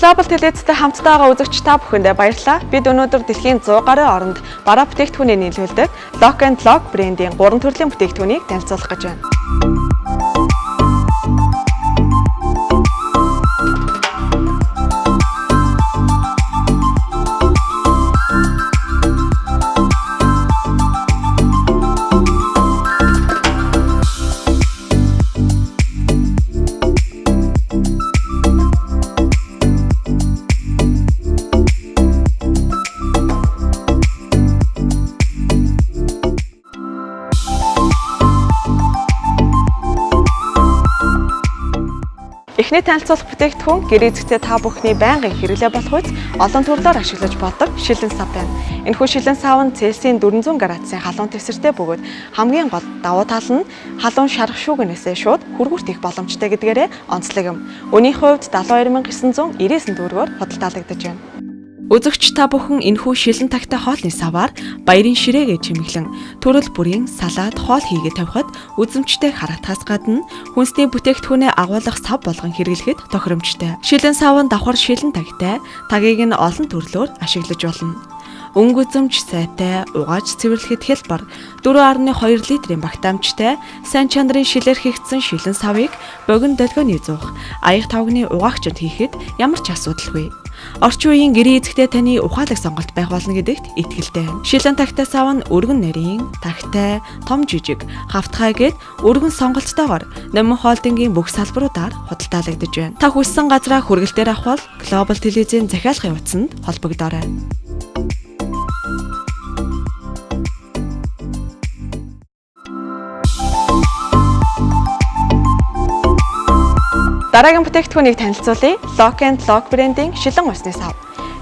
Global телевизтэй хамтдаа үзэгч та бүхэндээ баярлалаа. Бид өнөөдөр дэлхийн 100 гаруй оронд бараа бүтээгдэхүүнийг нийлүүлдэг Lock and Lock брендийн 3 төрлийн бүтээгдэхүүнийг танилцуулах гэж байна. Эхний танилцуулах бүтээгдэхүүн гэр эзэгтэй та бүхний байнгын хэрэглээ болох үс олон төрлөөр ашиглаж болдог шилэн сав байна. Энэхүү шилэн сав нь Цельсийн 400 градусын халуун тэвсэртэй бөгөөд хамгийн гол давуу тал нь халуун шарах шүүгнээсээ шууд хүргүүрт их боломжтой гэдгээрээ онцлог юм. Үнийн хувьд 72999 төгрөгөөр худалдаалагдаж байна. Үзэгч та бүхэн энэхүү шилэн тагтай хоолны саваар баярын ширээгээ чимэглэн төрөл бүрийн салаад хоол хийгээд тавихад үзэмжтэй харагдахаас гадна хүнсний бүтээгдэхүүнээ агуулгах сав болгон хэрэглэхэд тохиромжтой. Шилэн сав нь давхар шилэн тагтай, тагийг нь олон төрлөөр ашиглаж болно. Өнгө үзэмж сайтай, угааж цэвэрлэхэд хялбар 4.2 литрийн багтаамжтай сайн чанарын шилээр хийгдсэн шилэн савыг богино долгионы зуух, аяг тавгны угаагчид хийхэд ямар ч асуудалгүй. Орчин үеийн гэрийн эзэгтэй таны ухаалаг сонголт байх болно гэдэгт итгэлтэй. Шилэн тагтай сав нь өргөн нарийн, тагтай, том жижиг, хавтгай гэд өргөн сонголттойгоор Номин холдингийн бүх салбаруудаар худалдаалагдаж байна. Та хүссэн газраа хүргэлтээр авах бол Global телевизийн захиалгын утсанд холбогдоорой. Дараагийн бүтээгдэхүүнийг танилцуулъя. Lock and Lock брендийн шилэн усны сав.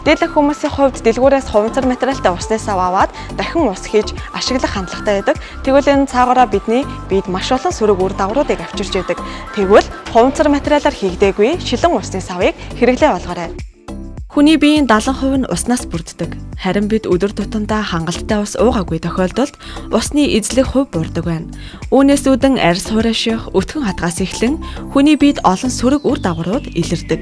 Дийлэнх хүмүүсийн хувьд дэлгүүрээс хуванцар материалтай усны сав аваад дахин ус хийж ашиглах хандлагатай байдаг. Тэгвэл энэ цаагаараа бид маш олон сөрөг үр дагавруудыг авчирч байдаг. Тэгвэл хуванцар материалаар хийгдээгүй шилэн усны савыг хэрэглээ болгоорой. Хүний биеийн 70% нь уснаас бүрддэг. Харин бид өдөр тутамдаа хангалттай ус уугаагүй тохиолдолд усны эзлэх хувь буурдаг байна. Үүнээс үүдэн арьс хурааших, өтгөн хатгаас эхлэн хүний биед олон сөрөг үр дагаврууд илэрдэг.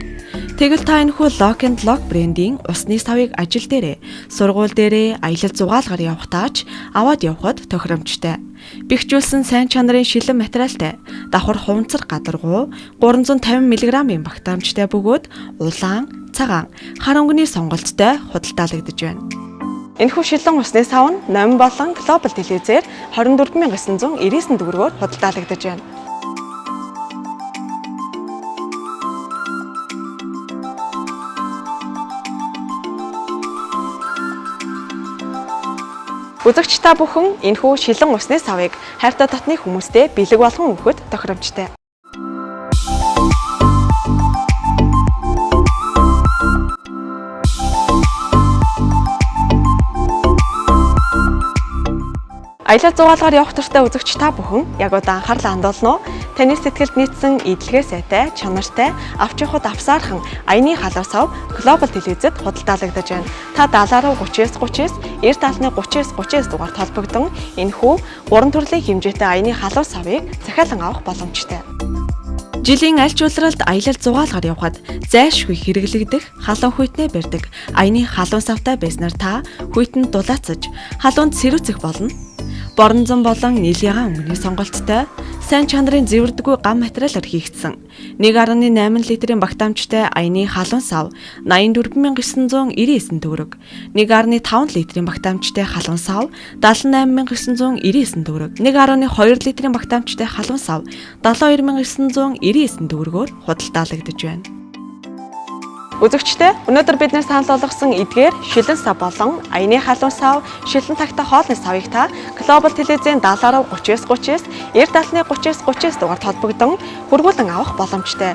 Тэгвэл та энэхүү Lock and Lock брендийн усны савыг ажил дээрээ, сургууль дээрээ, аялал зугаалгаар явахдаач аваад явхад тохиромжтой. Бэхжүүлсэн сайн чанарын шилэн материалтай, давхар хуванцар гадаргуу, 350 мг-ийн багтаамжтай бөгөөд улаан, цагаан, хар өнгөний сонголттой худалдаалагдаж байна. Энэхүү шилэн усны сав нь Номин болон Global телевизээр 24999 төгрөгөөр худалдаалагдаж байна. Үзэгч та бүхэн энэхүү шилэн усны савыг хайртай татны хүмүүстэй бэлэг болгон өгөхөд тохиромжтой. Аялал зугаалгаар явах туртай үзэгч та бүхэн яг одоо анхаарлаа хандуулно уу? Таны сэтгэлд нийцсэн идэлгээ сайтай, чанартай, авч явахад авсаархан аяны халуун сав Global телевизэд худалдаалагдаж байна. Та 70-39-39, 90-30-39 дугаард холбогдсон энэхүү 3 төрлийн хэмжээтэй аяны халуун савыг захиалан авах боломжтой. Жилийн аль ч улиралд аялал зугаалгаар явхад зайлшгүй хэрэглэгдэх халуун хүйтнээ барьдаг аяны халуун савтай байснаар та хүйтэн дулаацаж, халуунд сэрүүцэх болно. Боронзон болон нийльягаан өнгөний сонголттой, сайн чанарын зэвэрдэггүй гам материалаар хийгдсэн 1.8 литрийн багтаамжтай аяны халуун сав 84999 төгрөг, 1.5 литрийн багтаамжтай халуун сав 78999 төгрөг, 1.2 литрийн багтаамжтай халуун сав 72999 төгрөгөөр худалдаалагдаж байна. Үзэгчтэй өнөөдөр биднээс санал болгосон эдгээр шилэн сав болон аяны халуун сав, шилэн тагтай хоолны савыг та Global телевизийн 70-39-39, 90-30-39 дугаард холбогдсон хүргүүлэн авах боломжтой.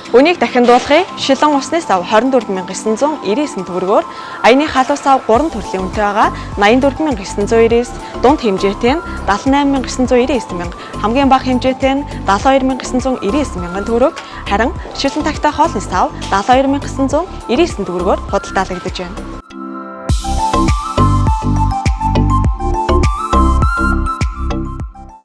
Үнийг дахин дуулахыг шилэн усны сав 24999 төгрөгөөр, аяны халуун сав 3 төрлийн үнэтэй байгаа 84999, дунд хэмжээтэй нь 78999 мянга, хамгийн бага хэмжээтэй нь 72999 мянган төгрөг, харин шилэн тагтай хоолны сав 72999 төгрөгөөр худалдаалагдаж байна.